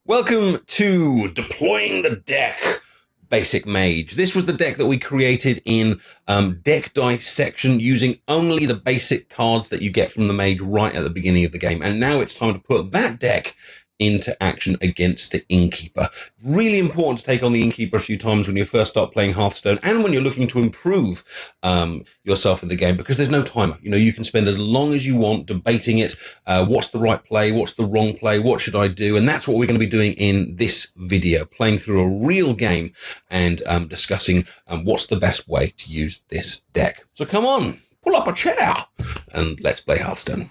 Welcome to Deploying the Deck Basic Mage. This was the deck that we created in deck dissection using only the basic cards that you get from the Mage right at the beginning of the game. And now it's time to put that deck into action against the Innkeeper. Really important to take on the Innkeeper a few times when you first start playing Hearthstone and when you're looking to improve yourself in the game, because there's no timer. You know, you can spend as long as you want debating it. What's the right play? What's the wrong play? What should I do? And that's what we're going to be doing in this video, playing through a real game and discussing what's the best way to use this deck. So come on, pull up a chair and let's play Hearthstone.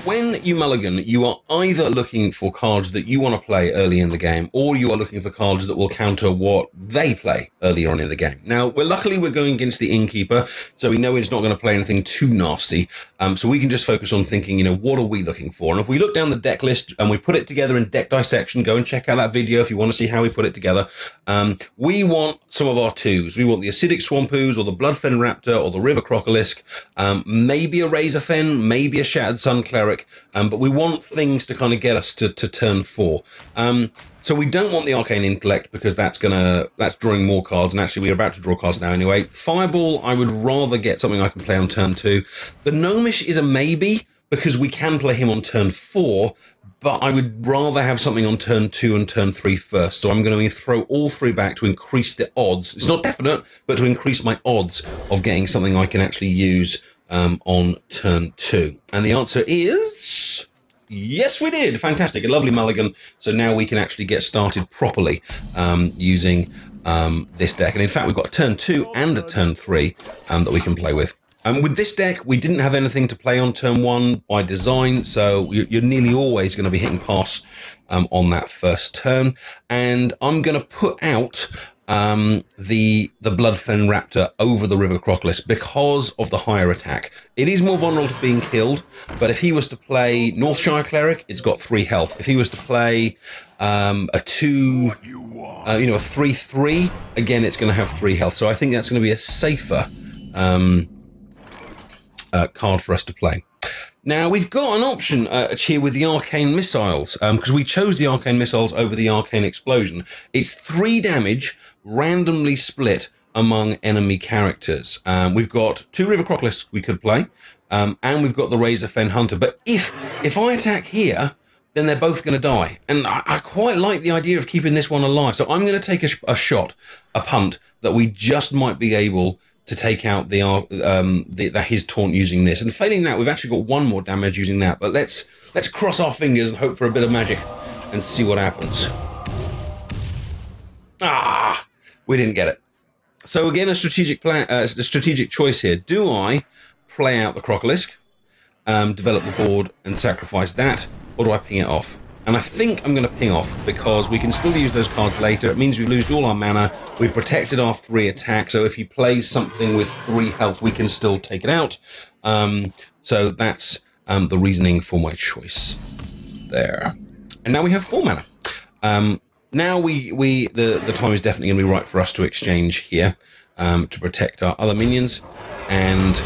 When you mulligan, you are either looking for cards that you want to play early in the game, or you are looking for cards that will counter what they play earlier on in the game. Now, luckily we're going against the Innkeeper, so we know it's not going to play anything too nasty. So we can just focus on thinking, you know, what are we looking for? And if we look down the deck list and we put it together in deck dissection, go and check out that video if you want to see how we put it together. We want some of our twos. We want the Acidic Swampoos, or the Bloodfen Raptor, or the River Crocolisk, maybe a Razorfen, maybe a Shattered Sun Cleric. But we want things to kind of get us to turn 4. So we don't want the Arcane Intellect because that's drawing more cards, and actually we're about to draw cards now anyway. Fireball, I would rather get something I can play on turn 2. The Gnomish is a maybe because we can play him on turn 4, but I would rather have something on turn 2 and turn 3 first. So I'm going to throw all 3 back to increase the odds. It's not definite, but to increase my odds of getting something I can actually use on turn 2. And the answer is yes, we did. Fantastic. A lovely mulligan. So now we can actually get started properly using this deck. And in fact, we've got a turn 2 and a turn 3 that we can play with. With this deck, we didn't have anything to play on turn 1 by design, so you're nearly always going to be hitting pass on that first turn. And I'm going to put out the Bloodfen Raptor over the River Crocolisk because of the higher attack. It is more vulnerable to being killed, but if he was to play Northshire Cleric, it's got 3 health. If he was to play a 3/3, again, it's going to have 3 health. So I think that's going to be a safer card for us to play. Now, we've got an option here with the Arcane Missiles, because we chose the Arcane Missiles over the Arcane Explosion. It's 3 damage, randomly split among enemy characters. We've got 2 River Crocolisks we could play, and we've got the Razorfen Hunter. But if I attack here, then they're both going to die. And I quite like the idea of keeping this one alive. So I'm going to take a shot, a punt, that we just might be able to take out his taunt using this. And failing that, we've actually got 1 more damage using that. But let's cross our fingers and hope for a bit of magic and see what happens. We didn't get it. So again, a strategic choice here. Do I play out the Crocolisk, develop the board and sacrifice that, or do I ping it off? And I think I'm going to ping off because we can still use those cards later. It means we've lost all our mana. We've protected our 3 attack. So if he plays something with 3 health, we can still take it out. So that's the reasoning for my choice there. And now we have 4 mana. Now the time is definitely going to be right for us to exchange here to protect our other minions. And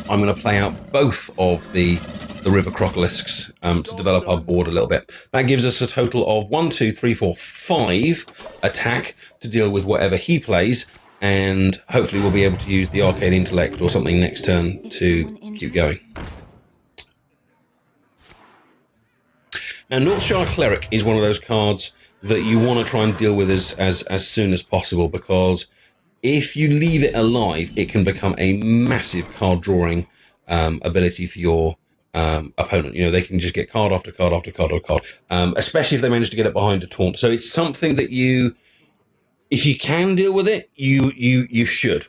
I'm going to play out both of the River Crocolisks to develop our board a little bit. That gives us a total of 1, 2, 3, 4, 5 attack to deal with whatever he plays, and hopefully we'll be able to use the Arcane Intellect or something next turn to keep going. Now, Northshire Cleric is one of those cards that you want to try and deal with as soon as possible, because if you leave it alive, it can become a massive card drawing ability for your opponent. You know, they can just get card after card after card after card, especially if they manage to get it behind a taunt. So it's something that if you can deal with it, you should,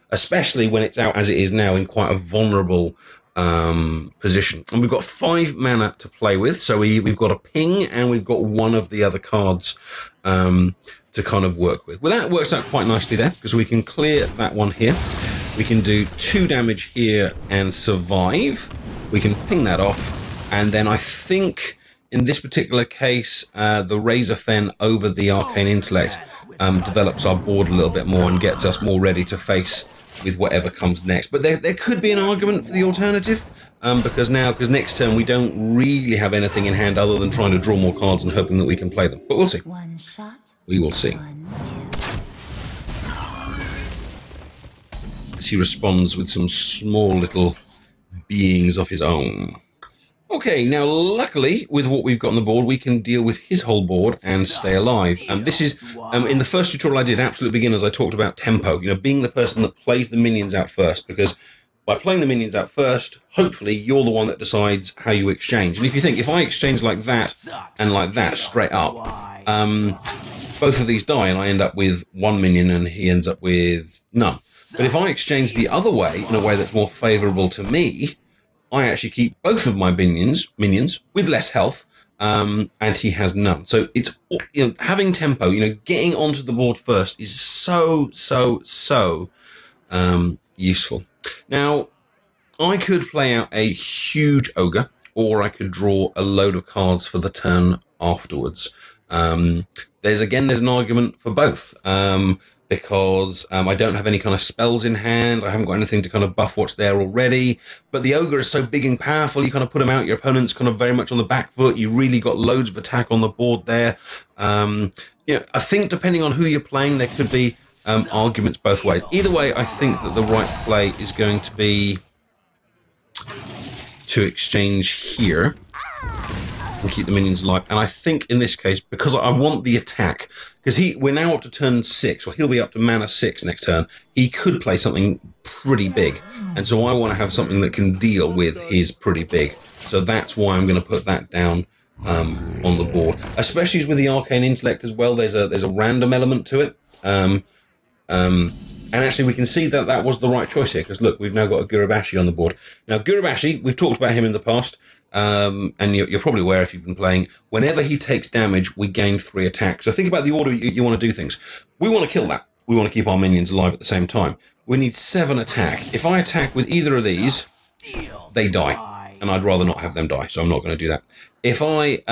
especially when it's out as it is now in quite a vulnerable position. And we've got 5 mana to play with, so we've got a ping and we've got 1 of the other cards to kind of work with. Well, that works out quite nicely there because we can clear that one here. We can do 2 damage here and survive. We can ping that off, and then I think in this particular case, the Razorfen over the Arcane Intellect develops our board a little bit more and gets us more ready to face with whatever comes next. But there could be an argument for the alternative, because next turn we don't really have anything in hand other than trying to draw more cards and hoping that we can play them. But we'll see. One shot, we will see. As he responds with some small little beings of his own. Okay, now luckily, with what we've got on the board, we can deal with his whole board and stay alive. This is, in the first tutorial I did, Absolute Beginners, I talked about tempo, you know, being the person that plays the minions out first, because by playing the minions out first, hopefully you're the one that decides how you exchange. And if you think, if I exchange like that and like that straight up, both of these die and I end up with one minion and he ends up with none. But if I exchange the other way, in a way that's more favourable to me, I actually keep both of my minions with less health, and he has none. So it's, you know, having tempo, you know, getting onto the board first is so useful. Now, I could play out a huge ogre, or I could draw a load of cards for the turn afterwards. There's an argument for both. Because I don't have any kind of spells in hand. I haven't got anything to kind of buff what's there already. But the ogre is so big and powerful, you kind of put him out, your opponent's kind of very much on the back foot. You really got loads of attack on the board there. You know, I think depending on who you're playing, there could be arguments both ways. Either way, I think that the right play is going to be to exchange here and keep the minions alive. And I think in this case, because I want the attack, because we're now up to turn 6, or he'll be up to mana 6 next turn, he could play something pretty big. And so I want to have something that can deal with his pretty big. So that's why I'm going to put that down on the board. Especially with the Arcane Intellect as well, there's a random element to it. And actually we can see that that was the right choice here, because look, we've now got a Gurubashi on the board. Now Gurubashi, we've talked about him in the past, and you're probably aware if you've been playing, whenever he takes damage, we gain 3 attacks. So think about the order you want to do things. We want to kill that. We want to keep our minions alive at the same time. We need 7 attack. If I attack with either of these, they die. And I'd rather not have them die, so I'm not going to do that. If I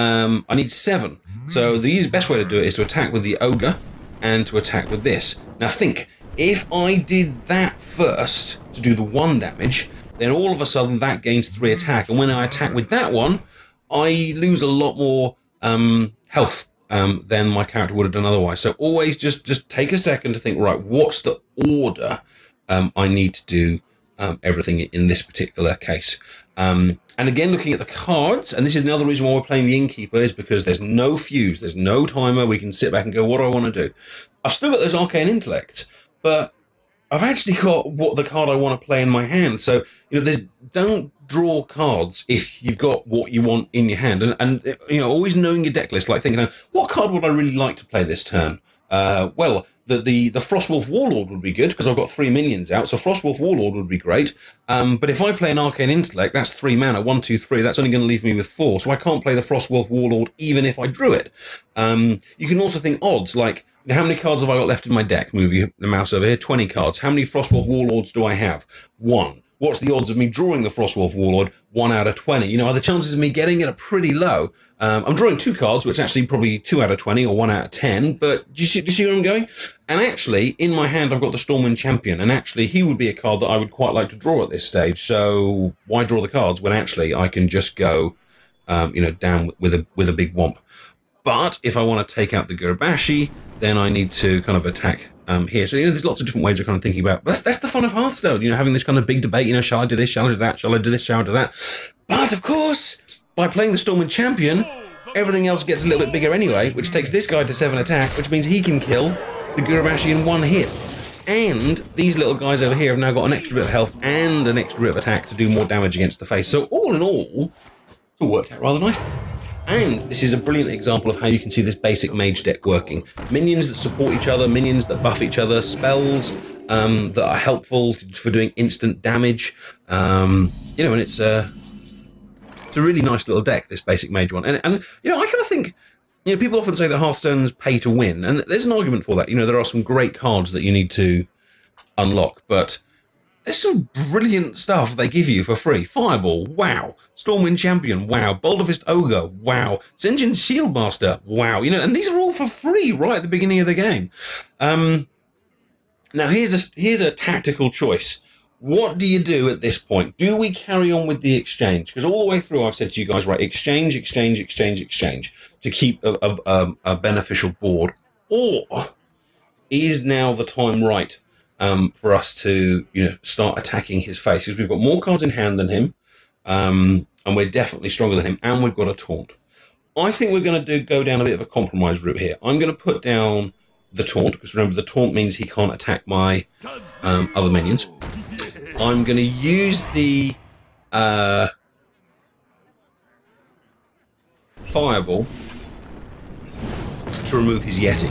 need 7. So the best way to do it is to attack with the ogre and to attack with this. Now think, if I did that first to do the 1 damage, then all of a sudden that gains 3 attack. And when I attack with that one, I lose a lot more health than my character would have done otherwise. So always just take a second to think, right, what's the order I need to do everything in this particular case. And again, looking at the cards, and this is another reason why we're playing the Innkeeper, is because there's no fuse, there's no timer. We can sit back and go, what do I want to do? I've still got those Arcane Intellects, but I've actually got what the card I want to play in my hand. So, you know, don't draw cards if you've got what you want in your hand. And you know, always knowing your deck list, like thinking, what card would I really like to play this turn? Well, the Frostwolf Warlord would be good because I've got 3 minions out, so Frostwolf Warlord would be great. But if I play an Arcane Intellect, that's 3 mana, 1, 2, 3. That's only going to leave me with 4, so I can't play the Frostwolf Warlord even if I drew it. You can also think odds, like, how many cards have I got left in my deck? Move the mouse over here. 20 cards. How many Frostwolf Warlords do I have? 1. What's the odds of me drawing the Frostwolf Warlord? 1 out of 20. You know, the chances of me getting it are pretty low. I'm drawing 2 cards, which actually probably 2 out of 20 or 1 out of 10. But do you see where I'm going? And actually, in my hand, I've got the Stormwind Champion. And actually, he would be a card that I would quite like to draw at this stage. So why draw the cards when actually I can just go, you know, down with a big womp. But if I want to take out the Gurubashi, then I need to kind of attack here. So, you know, there's lots of different ways of kind of thinking about, but that's the fun of Hearthstone, you know, having this kind of big debate, you know, shall I do this, shall I do that, shall I do this, shall I do that? But, of course, by playing the Stormwind Champion, everything else gets a little bit bigger anyway, which takes this guy to 7 attack, which means he can kill the Gurubashi in 1 hit. And these little guys over here have now got an extra bit of health and an extra bit of attack to do more damage against the face. So, all in all, it's all worked out rather nicely. And this is a brilliant example of how you can see this basic mage deck working. Minions that support each other, minions that buff each other, spells that are helpful for doing instant damage. You know, and it's a really nice little deck, this basic mage one. And you know, I kind of think, you know, people often say that Hearthstone's pay to win, and there's an argument for that. You know, there are some great cards that you need to unlock, but there's some brilliant stuff they give you for free. Fireball, wow. Stormwind Champion, wow. Boulder Fist Ogre, wow. Sinjin Shieldmaster, wow. You know, and these are all for free right at the beginning of the game. Now, here's a tactical choice. What do you do at this point? Do we carry on with the exchange? Because all the way through, I've said to you guys, right, exchange, exchange, exchange, exchange to keep a beneficial board. Or is now the time right for us to, start attacking his face? Because we've got more cards in hand than him, and we're definitely stronger than him, and we've got a taunt. I think we're going to go down a bit of a compromise route here. I'm going to put down the taunt, because remember, the taunt means he can't attack my other minions. I'm going to use the fireball to remove his Yeti,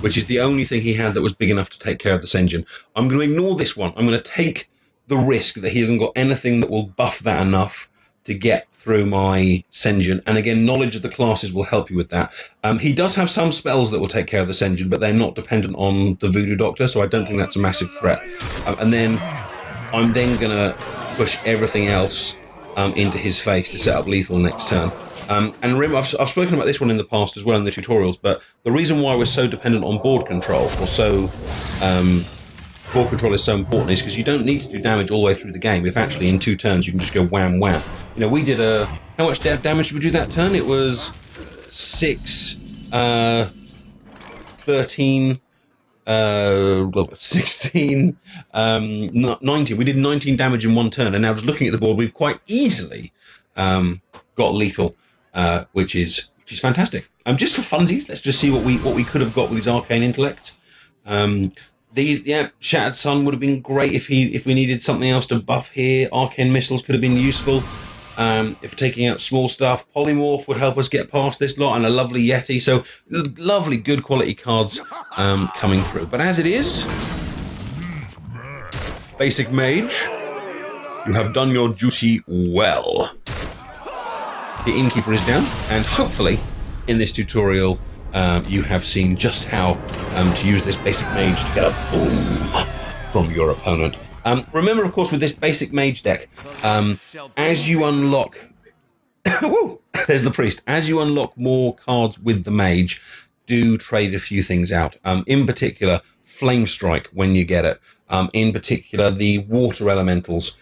which is the only thing he had that was big enough to take care of the Sen'jin. I'm going to ignore this one. I'm going to take the risk that he hasn't got anything that will buff that enough to get through my Sen'jin. And again, knowledge of the classes will help you with that. He does have some spells that will take care of the Sen'jin, but they're not dependent on the Voodoo Doctor, so I don't think that's a massive threat. And then I'm then going to push everything else into his face to set up lethal next turn. And remember, I've spoken about this one in the past as well in the tutorials, but the reason why we're so dependent on board control, or so board control is so important, is because you don't need to do damage all the way through the game. If actually in 2 turns you can just go wham wham. We did how much damage did we do that turn? It was 6, 13. 16, 19. We did 19 damage in 1 turn, and now just looking at the board, we've quite easily got lethal, which is fantastic. Just for funsies, let's just see what we could have got with his arcane intellect. Shattered Sun would have been great if we needed something else to buff here. Arcane Missiles could have been useful. If we're taking out small stuff, Polymorph would help us get past this lot, and a lovely Yeti. So lovely, good quality cards coming through. But as it is, Basic Mage, you have done your duty well. The Innkeeper is down, and hopefully in this tutorial you have seen just how to use this Basic Mage to get a boom from your opponent. Remember, of course, with this Basic Mage deck, as you unlock... Woo, there's the Priest. As you unlock more cards with the Mage, do trade a few things out. In particular, Flame Strike when you get it. In particular, the Water Elementals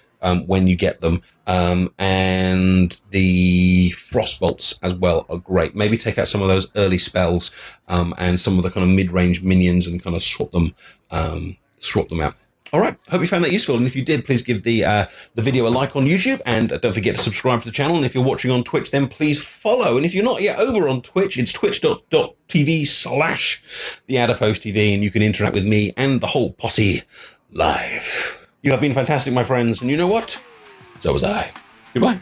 when you get them. And the Frostbolts as well are great. Maybe take out some of those early spells and some of the kind of mid-range minions and kind of swap them out. All right, hope you found that useful, and if you did, please give the video a like on YouTube, and don't forget to subscribe to the channel, and if you're watching on Twitch, then please follow, and if you're not yet over on Twitch, it's twitch.tv/TheAdiposeTV, and you can interact with me and the whole posse live. You have been fantastic, my friends, and you know what? So was I. Goodbye.